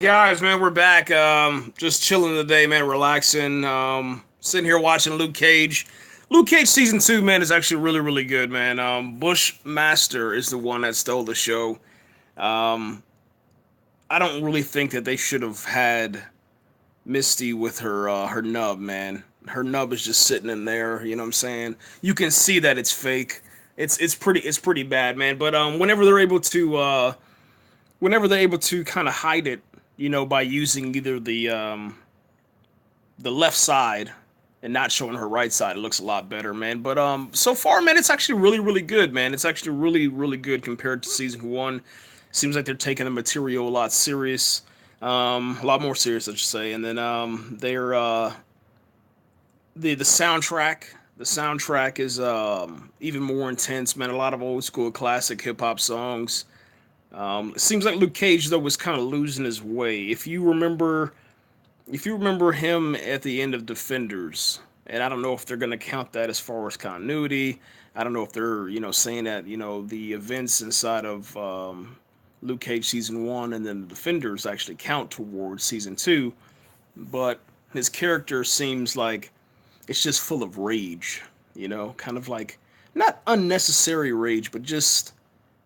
Guys, man, we're back. Just chilling today, man, relaxing. Sitting here watching Luke Cage. Luke Cage season two, man, is actually really, really good, man. Bushmaster is the one that stole the show. Um, I don't really think that they should have had Misty with her nub, man. Her nub is just sitting in there. You know what I'm saying? You can see that it's fake. It's pretty bad, man. But whenever they're able to kind of hide it, by using either the left side and not showing her right side, it looks a lot better, man. But so far, man, it's actually really, really good, man. It's actually really, really good compared to season one. Seems like they're taking the material a lot serious, a lot more serious, I should say. And then they're the soundtrack. The soundtrack is even more intense, man. A lot of old school classic hip hop songs. It seems like Luke Cage though was kind of losing his way. If you remember him at the end of Defenders, and I don't know if they're gonna count that as far as continuity. I don't know if they're saying that the events inside of Luke Cage season one and then the Defenders actually count towards season two. But his character seems like it's just full of rage. Kind of like not unnecessary rage, but just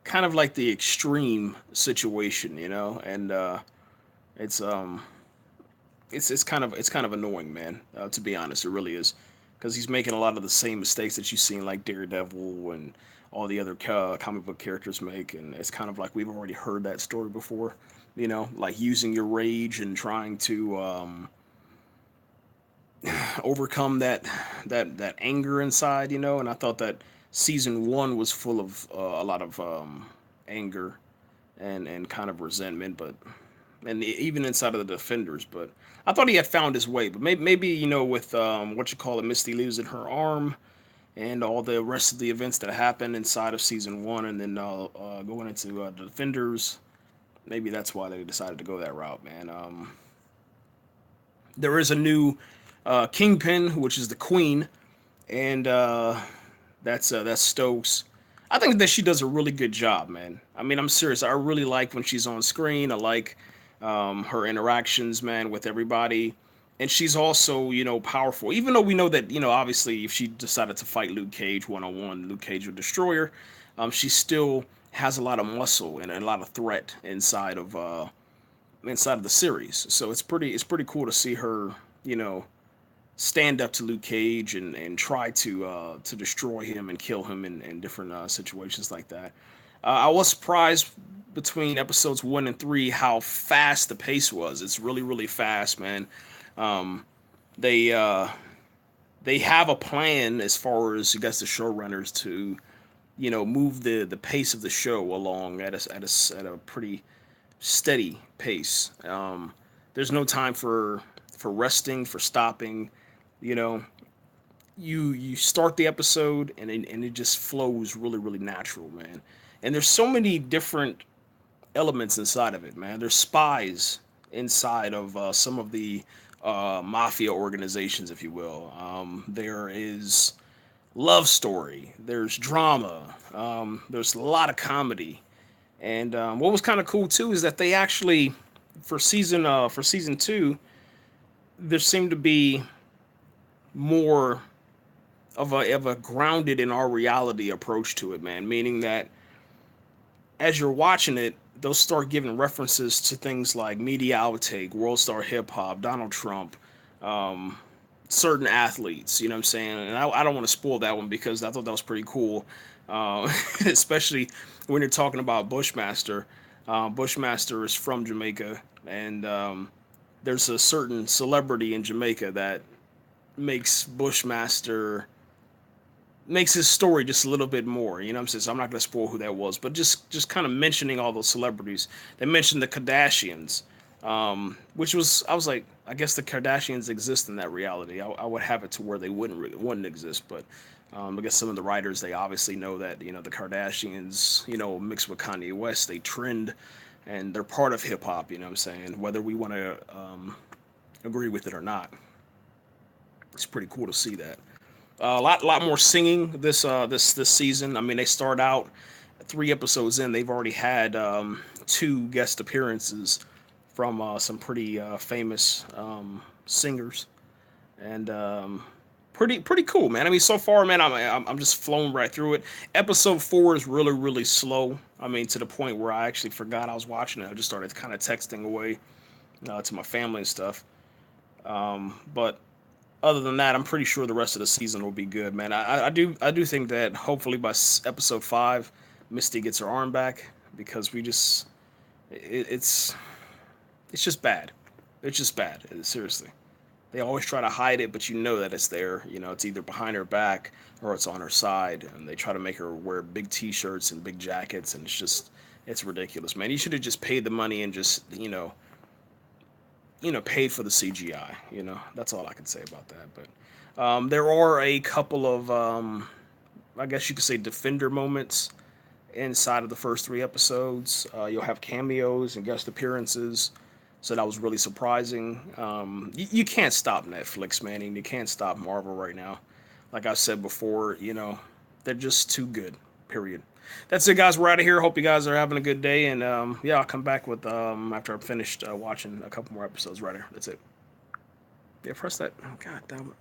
kind of like the extreme situation, and it's it's kind of annoying, man. To be honest, it really is, because he's making a lot of the same mistakes that you've seen like Daredevil and all the other comic book characters make, and it's kind of like we've already heard that story before, like using your rage and trying to overcome that anger inside, and I thought that season one was full of a lot of anger and kind of resentment, but and even inside of the Defenders. But I thought he had found his way. But maybe with what you call it, Misty losing her arm and all the rest of the events that happened inside of season one, and then going into the Defenders, maybe that's why they decided to go that route, man. There is a new Kingpin, which is the Queen, and that's Stokes. I think that she does a really good job, man. I mean, I'm serious. I really like when she's on screen. I like her interactions, man, with everybody. And she's also, powerful. Even though we know that, obviously, if she decided to fight Luke Cage one on one, Luke Cage would destroy her. She still has a lot of muscle and a lot of threat inside of the series. So it's pretty cool to see her, you know, stand up to Luke Cage and try to destroy him and kill him in different situations like that. I was surprised between episodes one and three how fast the pace was. It's really really fast, man. Um, they uh, they have a plan as far as I guess the showrunners to move the pace of the show along at a pretty steady pace. There's no time for resting, for stopping. You know, you start the episode and it just flows really really natural, man. And there's so many different elements inside of it, man. There's spies inside of some of the mafia organizations, if you will. There is love story. There's drama. There's a lot of comedy. And what was kind of cool too is that they actually, for season two, there seemed to be more of a grounded in our reality approach to it, man. Meaning that as you're watching it, they'll start giving references to things like Media Outtake, World Star Hip Hop, Donald Trump, um, certain athletes. You know what I'm saying? And I don't want to spoil that one because I thought that was pretty cool, especially when you're talking about Bushmaster. Bushmaster is from Jamaica, and there's a certain celebrity in Jamaica that makes Bushmaster makes his story just a little bit more. You know what I'm saying? So I'm not gonna spoil who that was, but just kind of mentioning all those celebrities. They mentioned the Kardashians, which was I was like, I guess the Kardashians exist in that reality. I would have it to where they wouldn't exist, but I guess some of the writers they obviously know that the Kardashians mixed with Kanye West they trend and they're part of hip hop. You know what I'm saying? Whether we want to agree with it or not, it's pretty cool to see that. A lot more singing this season. I mean, they start out 3 episodes in. They've already had 2 guest appearances from some pretty famous singers, and pretty cool, man. I mean, so far, man, I'm just flowing right through it. Episode 4 is really slow. I mean, to the point where I actually forgot I was watching it. I just started kind of texting away to my family and stuff. But other than that, I'm pretty sure the rest of the season will be good, man. I do think that hopefully by episode 5, Misty gets her arm back, because we just it's it's just bad. It's just bad. Seriously. They always try to hide it, but you know that it's there. You know, it's either behind her back or it's on her side, and they try to make her wear big T-shirts and big jackets, and it's ridiculous, man. You should have just paid the money and just paid for the CGI. That's all I can say about that. But there are a couple of I guess you could say defender moments inside of the first 3 episodes. You'll have cameos and guest appearances, so that was really surprising. You can't stop Netflix, man, and you can't stop Marvel right now. Like I said before, they're just too good. Period. That's it, guys. We're out of here. Hope you guys are having a good day, and yeah, I'll come back with after I've finished watching a couple more episodes. Right here. That's it. Yeah, press that. God damn it.